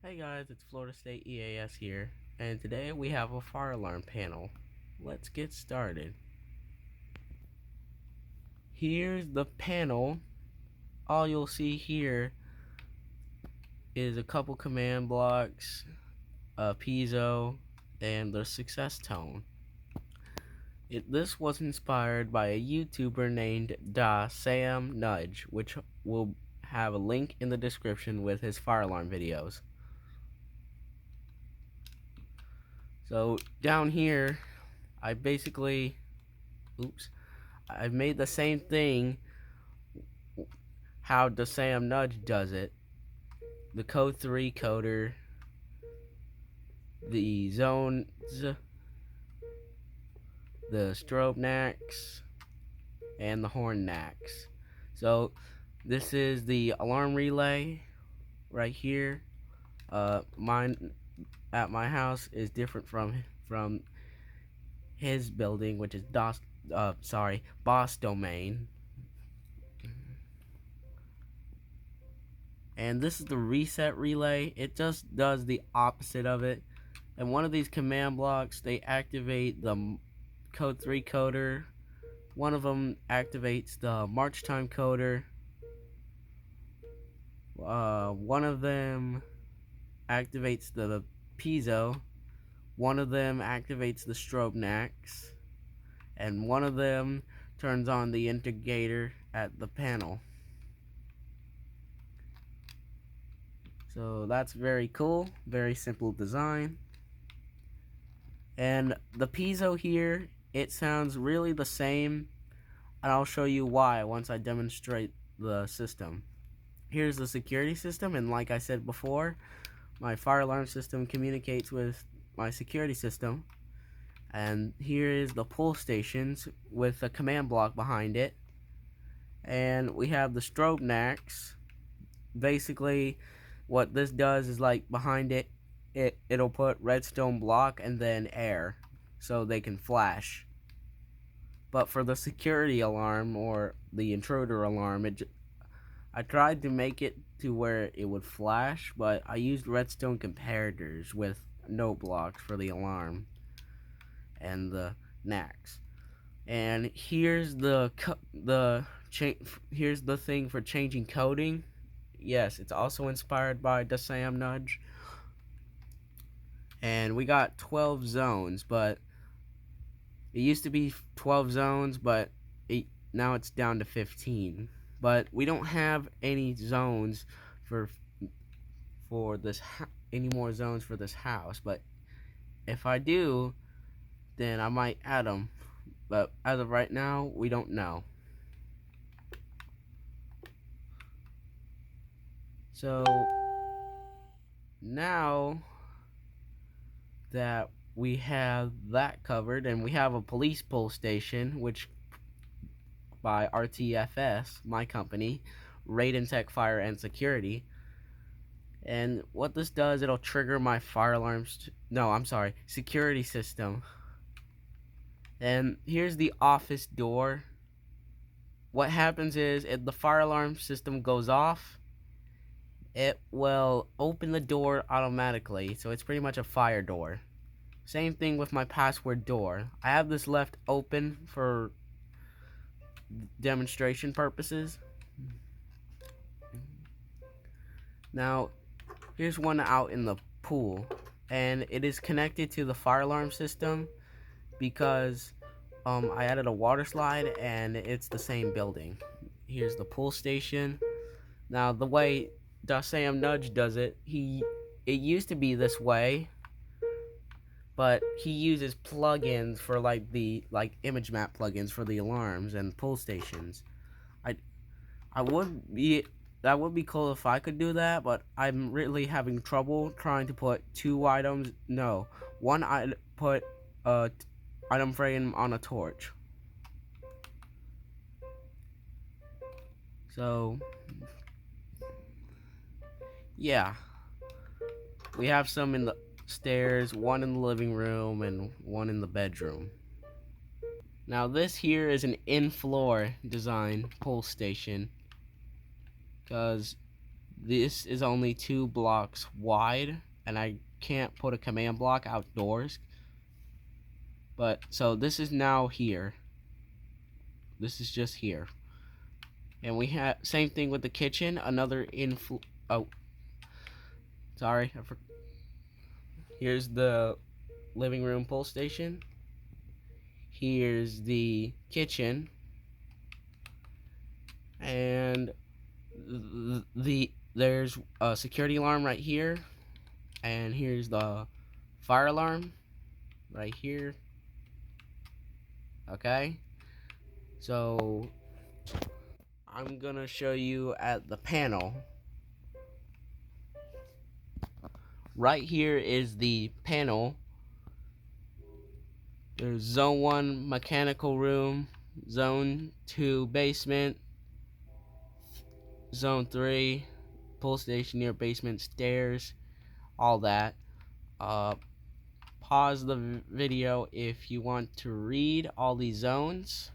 Hey guys, it's Florida State EAS here, and today we have a fire alarm panel. Let's get started. Here's the panel. All you'll see here is a couple command blocks, a piezo, and the success tone. This was inspired by a YouTuber named Dasamnudge, which will have a link in the description with his fire alarm videos. So down here, I basically, I've made the same thing how Dasamnudge does it. The code 3 coder, the zones, the strobe knacks, and the horn knacks. So this is the alarm relay right here. Mine at my house is different from his building, which is Boss Domain. And this is the reset relay. It just does the opposite of it. And one of these command blocks, they activate the code 3 coder. One of them activates the march time coder. One of them activates the piezo. One of them activates the strobe knacks. And one of them turns on the indicator at the panel. So that's very cool, very simple design. And the piezo here, it sounds really the same, and I'll show you why once I demonstrate the system. Here's the security system, and like I said before, my fire alarm system communicates with my security system. And here is the pull stations with a command block behind it. And we have the strobe knacks. Basically, what this does is, like, behind it, it'll put redstone block and then air so they can flash. But for the security alarm or the intruder alarm, I tried to make it to where it would flash, but I used redstone comparators with no blocks for the alarm and the knacks. And here's here's the thing for changing coding. Yes, it's also inspired by Dasamnudge. And we got 12 zones, but it used to be 12 zones, but now it's down to 15. But we don't have any zones for this any more zones for this house. But if I do, then I might add them. But as of right now, we don't know. So now that we have that covered, and we have a police pull station, which by RTFS, my company, Raiden Tech Fire and Security. And what this does, it'll trigger my fire alarms. No, I'm sorry, security system. And here's the office door. What happens is, if the fire alarm system goes off, it will open the door automatically. So it's pretty much a fire door. Same thing with my password door. I have this left open for demonstration purposes. Now, here's one out in the pool, and it is connected to the fire alarm system because I added a water slide, and it's the same building. Here's the pool station. Now, the way Dasamnudge does it, it used to be this way, but he uses plugins for like image map plugins for the alarms and pull stations. That would be cool if I could do that, but I'm really having trouble trying to put one put item frame on a torch. So yeah, we have some in the stairs, one in the living room, and one in the bedroom. Now this here is an in-floor design pull station, because This is only 2 blocks wide, and I can't put a command block outdoors. But so this is now here. This is just here. And we have same thing with the kitchen. Another oh, sorry. Here's the living room pull station. Here's the kitchen, and there's a security alarm right here, and here's the fire alarm right here. Okay, so I'm gonna show you at the panel. Right here is the panel. There's zone 1 mechanical room, zone 2 basement, zone 3 pull station near basement stairs, all that. Pause the video if you want to read all these zones.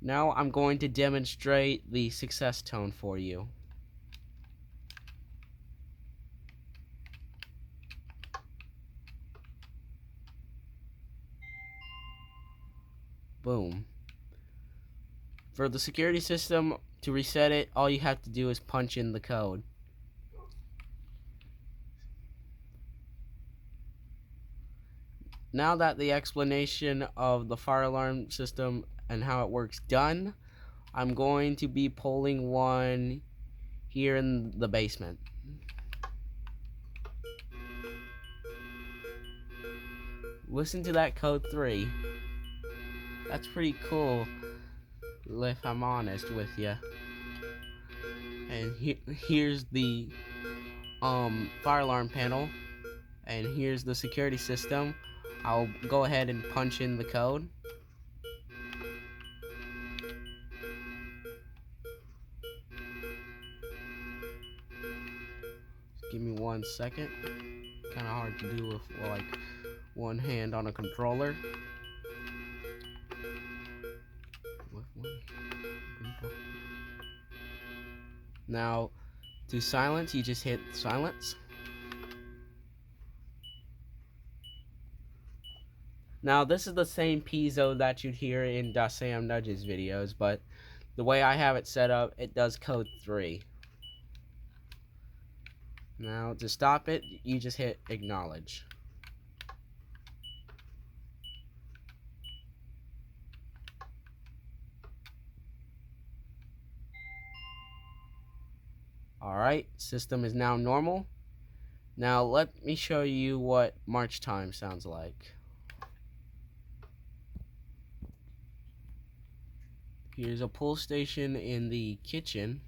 Now I'm going to demonstrate the success tone for you. Boom. For the security system, to reset it, all you have to do is punch in the code. Now that the explanation of the fire alarm system and how it works done, I'm going to be pulling one here in the basement. Listen to that code 3. That's pretty cool, if I'm honest with you. And here's the fire alarm panel, and here's the security system. I'll go ahead and punch in the code. Give me 1 second. Kind of hard to do with like one hand on a controller. Now, to silence, you just hit silence. Now, this is the same piezo that you'd hear in Dasamnudge's videos, but the way I have it set up, it does code 3. Now, to stop it, you just hit acknowledge. Alright, system is now normal. Now, let me show you what march time sounds like. Here's a pull station in the kitchen.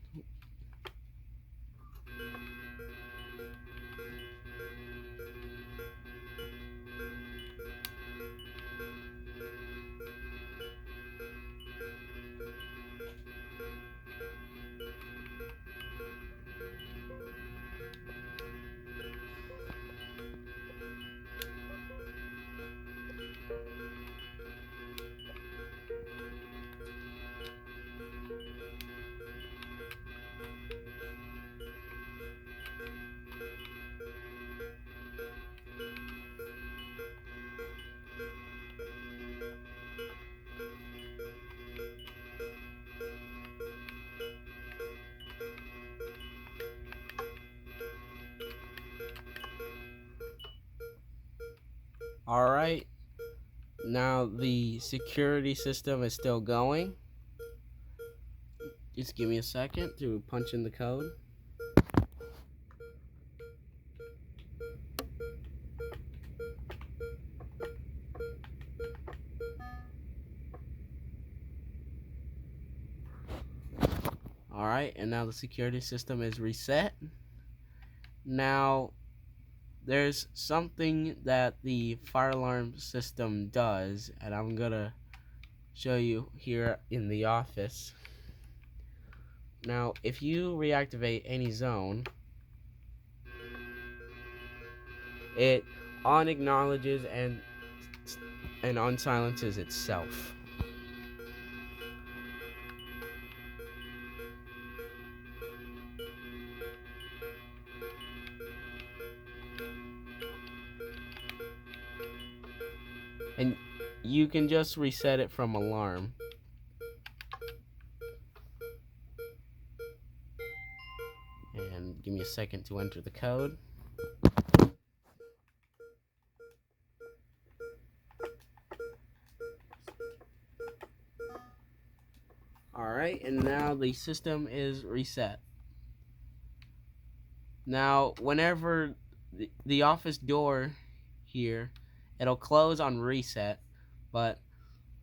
Alright, now the security system is still going. Just give me a second to punch in the code. Alright, and now the security system is reset. Now, there's something that the fire alarm system does, and I'm gonna show you here in the office. Now, if you reactivate any zone, it unacknowledges and unsilences itself. you can just reset it from alarm. And give me a second to enter the code. Alright, and now the system is reset. Now, whenever the office door here, it'll close on reset, but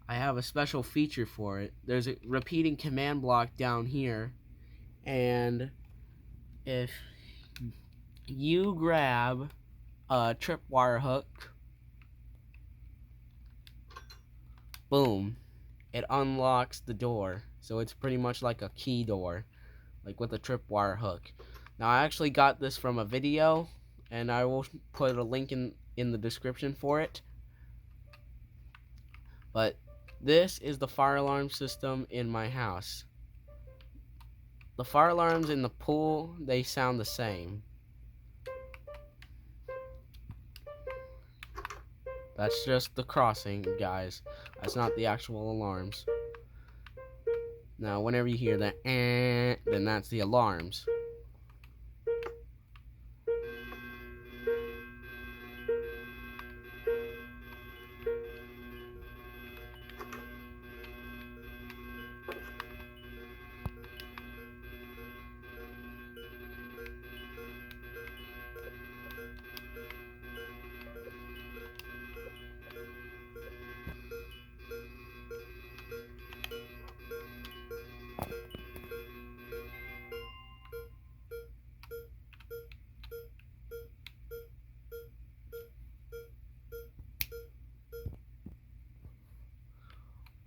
I have a special feature for it. There's a repeating command block down here, and if you grab a tripwire hook, boom, it unlocks the door. So it's pretty much like a key door, like with a tripwire hook. Now I actually got this from a video, and I will put a link in the description for it. But this is the fire alarm system in my house. The fire alarms in the pool, they sound the same. That's just the crossing, guys. That's not the actual alarms. Now, whenever you hear that, then that's the alarms.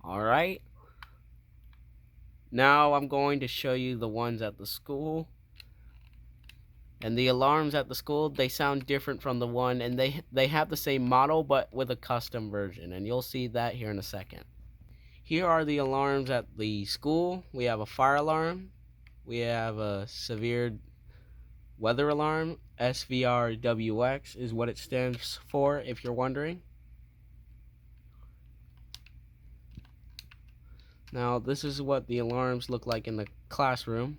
Alright. Now I'm going to show you the ones at the school. And the alarms at the school, they sound different from the one, and they have the same model, but with a custom version. And you'll see that here in a second. Here are the alarms at the school. We have a fire alarm. We have a severe weather alarm. SVRWX is what it stands for, if you're wondering. Now, this is what the alarms look like in the classroom.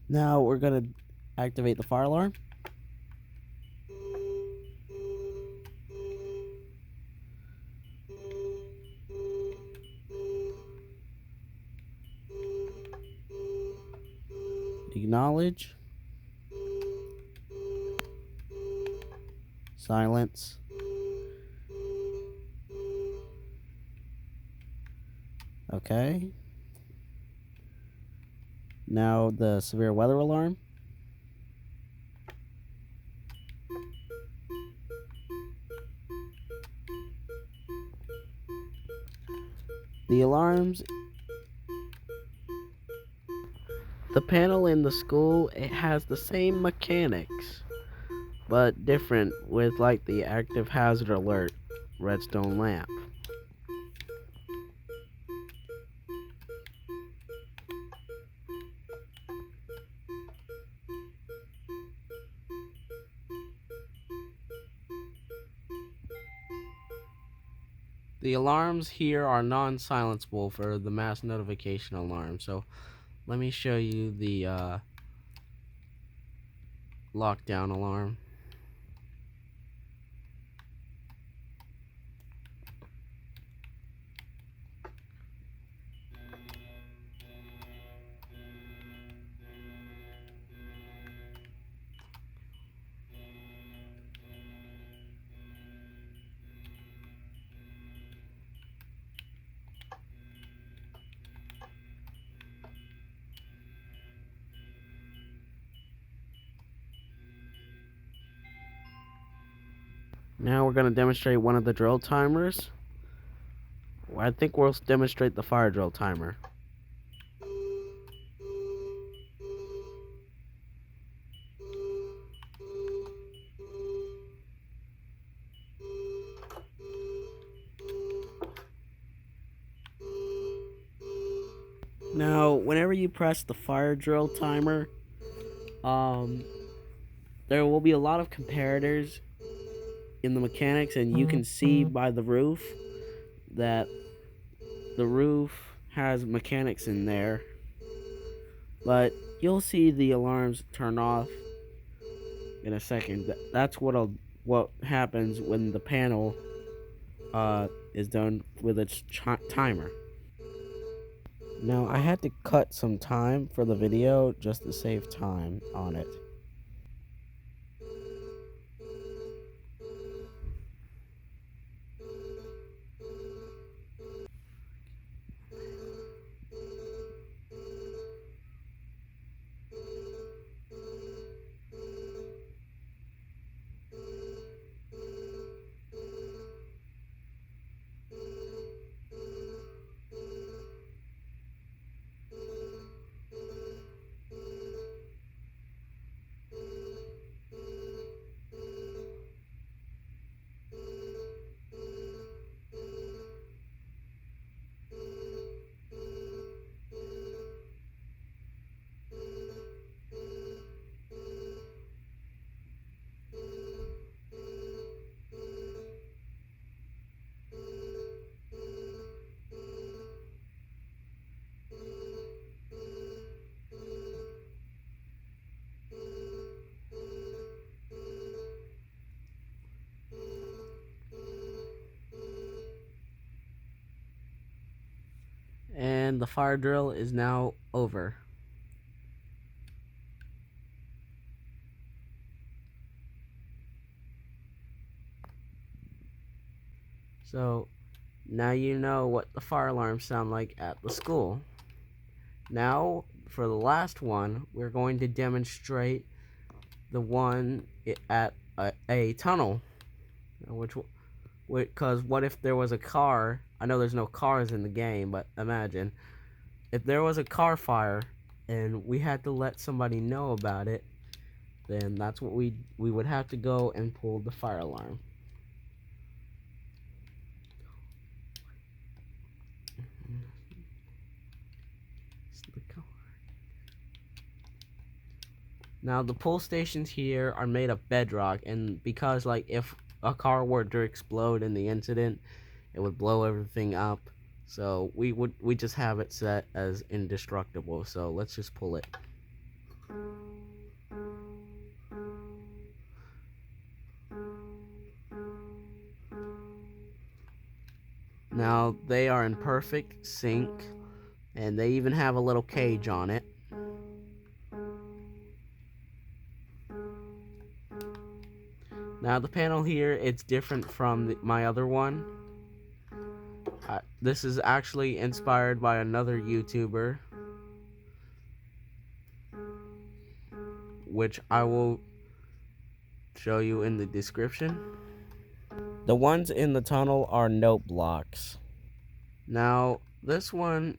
Now, we're going to activate the fire alarm. Acknowledge. Silence. Okay. Now the severe weather alarm. The alarms. The panel in the school, it has the same mechanics, but different, with like the active hazard alert redstone lamp. The alarms here are non-silenceable for the mass notification alarm. So let me show you the lockdown alarm. Now we're going to demonstrate one of the drill timers. I think we'll demonstrate the fire drill timer. Now, whenever you press the fire drill timer, there will be a lot of comparators in the mechanics, and you can see by the roof that the roof has mechanics in there, but you'll see the alarms turn off in a second. That's what happens when the panel is done with its timer. Now I had to cut some time for the video just to save time on it. And the fire drill is now over. So now you know what the fire alarms sound like at the school. Now for the last one, we're going to demonstrate the one at a tunnel. Because what if there was a car? I know there's no cars in the game, but imagine if there was a car fire and we had to let somebody know about it, then that's what we would have to go and pull the fire alarm. Now the pull stations here are made of bedrock, and because like if a car were to explode in the incident, it would blow everything up. So we just have it set as indestructible. So let's just pull it. Now they are in perfect sync, and they even have a little cage on it. Now the panel here, it's different from my other one. This is actually inspired by another YouTuber, which I will show you in the description. The ones in the tunnel are note blocks. Now this one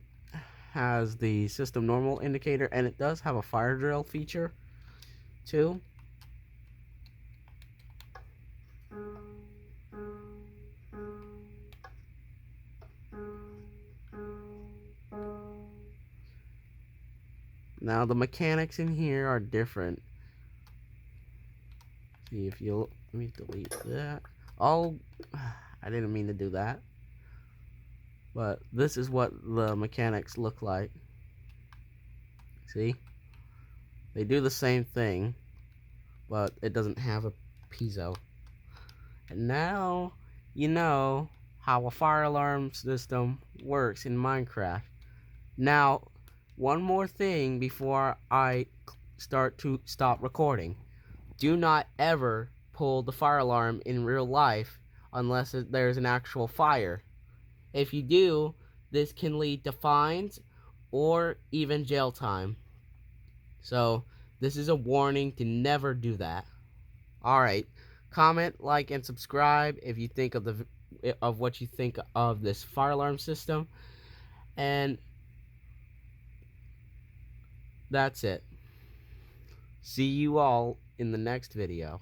has the system normal indicator, and it does have a fire drill feature too. Now the mechanics in here are different. See if you'll let me delete that. Oh, I didn't mean to do that. But this is what the mechanics look like. See? They do the same thing, but it doesn't have a piezo. And now you know how a fire alarm system works in Minecraft. Now, one more thing before I stop recording. Do not ever pull the fire alarm in real life unless there's an actual fire. If you do, this can lead to fines or even jail time. So, this is a warning to never do that. Alright, comment, like, and subscribe if you think of what you think of this fire alarm system. And that's it. See you all in the next video.